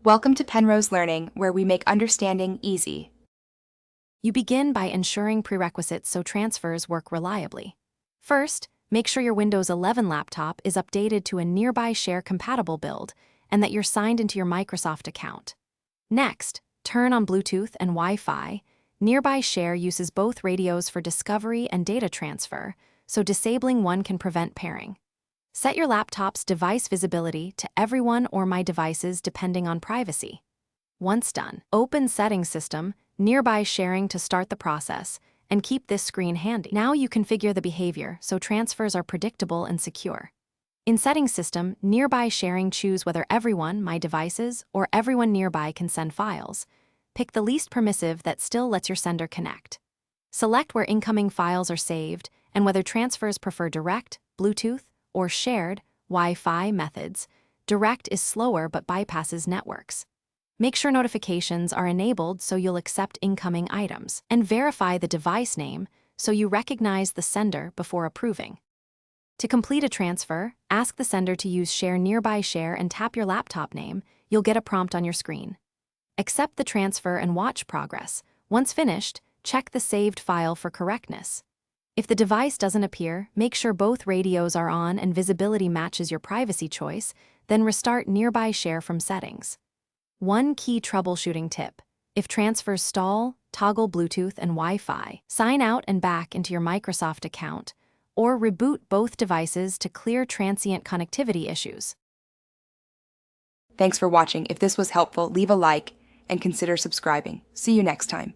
Welcome to Penrose Learning, where we make understanding easy. You begin by ensuring prerequisites so transfers work reliably. First, make sure your Windows 11 laptop is updated to a Nearby Share compatible build and that you're signed into your Microsoft account. Next, turn on Bluetooth and Wi-Fi. Nearby Share uses both radios for discovery and data transfer, so disabling one can prevent pairing. Set your laptop's device visibility to everyone or my devices depending on privacy. Once done, open Settings System, Nearby Sharing to start the process, and keep this screen handy. Now you configure the behavior so transfers are predictable and secure. In Settings System, Nearby Sharing, choose whether everyone, my devices, or everyone nearby can send files. Pick the least permissive that still lets your sender connect. Select where incoming files are saved and whether transfers prefer direct, Bluetooth, or shared, Wi-Fi methods. Direct is slower but bypasses networks. Make sure notifications are enabled so you'll accept incoming items, and verify the device name so you recognize the sender before approving. To complete a transfer, ask the sender to use Share Nearby Share and tap your laptop name. You'll get a prompt on your screen. Accept the transfer and watch progress. Once finished, check the saved file for correctness. If the device doesn't appear, make sure both radios are on and visibility matches your privacy choice, then restart Nearby Share from Settings. One key troubleshooting tip: if transfers stall, toggle Bluetooth and Wi-Fi. Sign out and back into your Microsoft account, or reboot both devices to clear transient connectivity issues. Thanks for watching. If this was helpful, leave a like and consider subscribing. See you next time.